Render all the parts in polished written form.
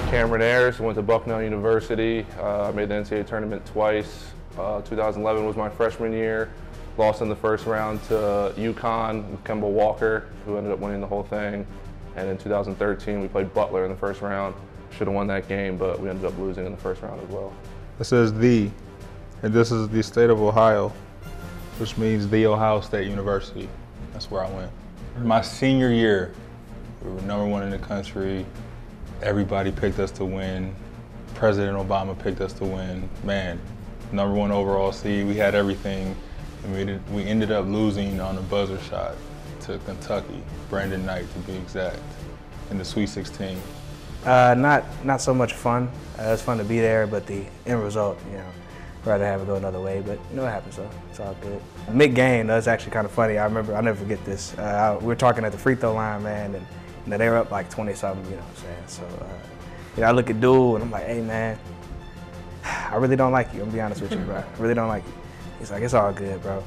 Cameron Ayers, went to Bucknell University. I made the NCAA tournament twice. 2011 was my freshman year. Lost in the first round to UConn with Kemba Walker, who ended up winning the whole thing. And in 2013, we played Butler in the first round. Should have won that game, but we ended up losing in the first round as well. This is the, and this is the state of Ohio, which means the Ohio State University. That's where I went. My senior year, we were #1 in the country. Everybody picked us to win. President Obama picked us to win. Man, #1 overall seed. We had everything, and we ended up losing on a buzzer shot to Kentucky, Brandon Knight to be exact, in the Sweet 16. Not so much fun. It's fun to be there, but the end result, rather have it go another way. But it happens, so it's all good. Mid-game, that's actually kind of funny. I'll never forget this. We were talking at the free throw line, man, and they were up like 20-something. You know what I'm saying? So, I look at Dude and I'm like, hey, man, I really don't like you. I'm gonna be honest with you, bro. I really don't like you. He's like, it's all good, bro.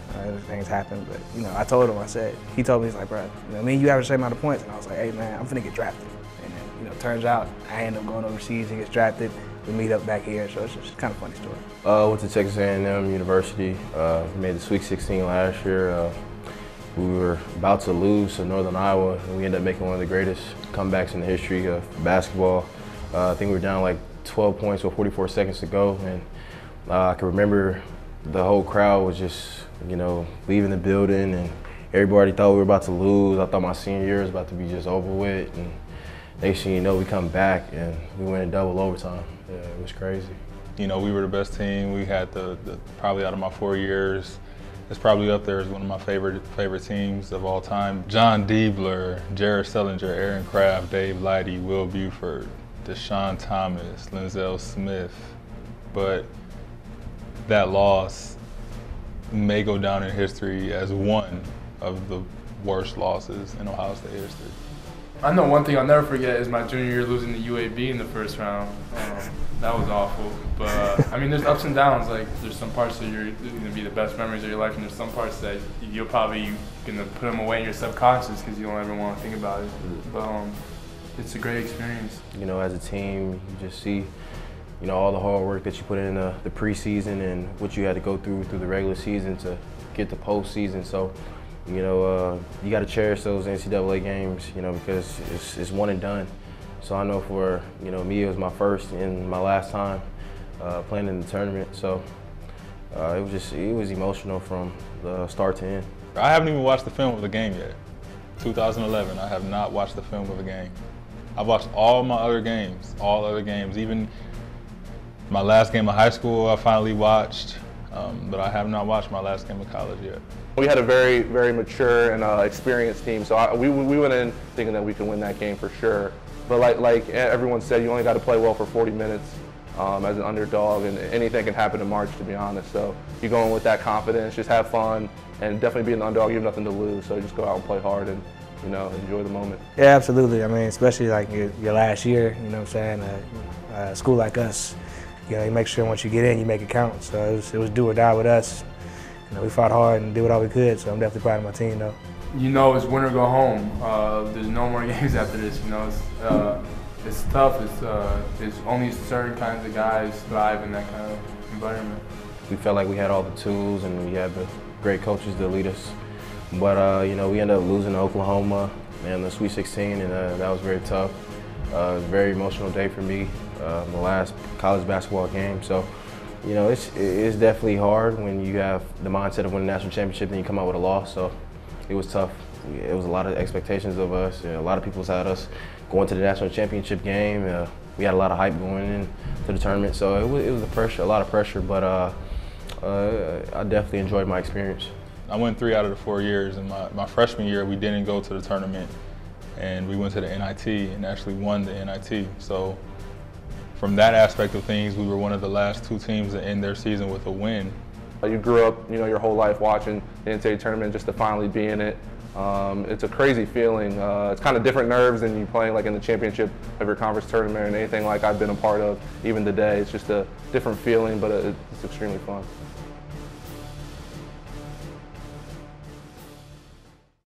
Things happen, but I told him. He told me, he's like, bro, me and you have the same amount of points, and I was like, hey, man, I'm finna get drafted. And then, turns out I end up going overseas and gets drafted. We meet up back here, so it's just kind of a funny story. Went to Texas A&M University. Made the Sweet 16 last year. We were about to lose to Northern Iowa, and we ended up making one of the greatest comebacks in the history of basketball. I think we were down like 12 points with 44 seconds to go, and I can remember the whole crowd was just, leaving the building, and everybody thought we were about to lose. I thought my senior year was about to be just over with, and next thing you know, we come back and we went in double overtime. Yeah, it was crazy. We were the best team. We had the probably out of my 4 years, it's probably up there as one of my favorite teams of all time. John Diebler, Jared Sullinger, Aaron Craft, Dave Lighty, Will Buford, Deshaun Thomas, Linzel Smith. But that loss may go down in history as one of the worst losses in Ohio State history. I know one thing I'll never forget is my junior year losing to UAB in the first round. That was awful. But there's ups and downs. Like, there's some parts that you're going to be the best memories of your life, and there's some parts that you're probably going to put them away in your subconscious because you don't ever want to think about it. But it's a great experience. As a team, you just see, all the hard work that you put in the preseason and what you had to go through the regular season to get the postseason. So, you got to cherish those NCAA games, because it's one and done. So I know for, me, it was my first and my last time playing in the tournament. So it was emotional from the start to end. I haven't even watched the film of the game yet. 2011, I have not watched the film of the game. I've watched all my other games, even my last game of high school I finally watched, but I have not watched my last game of college yet. We had a very, very mature and experienced team, so we went in thinking that we could win that game for sure. But like everyone said, you only got to play well for 40 minutes as an underdog, and anything can happen in March, to be honest. So you go in with that confidence, just have fun, and definitely be an underdog. You have nothing to lose, so just go out and play hard and enjoy the moment. Yeah, absolutely. Especially like your last year. You know what I'm saying? A school like us, you make sure once you get in, you make it count. So it was do or die with us. We fought hard and did what all we could, so I'm definitely proud of my team, though. It's win or go home. There's no more games after this. It's tough. There's only certain kinds of guys thrive in that kind of environment. We felt like we had all the tools and we had the great coaches to lead us. But, we ended up losing to Oklahoma in the Sweet 16, and that was very tough. It was a very emotional day for me, my last college basketball game. So, it's definitely hard when you have the mindset of winning a national championship and you come out with a loss. So it was tough. It was a lot of expectations of us. A lot of people had us going to the national championship game. We had a lot of hype going into the tournament. So it was a lot of pressure, but I definitely enjoyed my experience. I went 3 out of the 4 years. In my freshman year, we didn't go to the tournament, and we went to the NIT and actually won the NIT. So from that aspect of things, we were one of the last 2 teams to end their season with a win. You grew up, your whole life watching the NCAA tournament, just to finally be in it. It's a crazy feeling. It's kind of different nerves than you playing like in the championship of your conference tournament or anything like I've been a part of even today. It's just a different feeling, but it's extremely fun.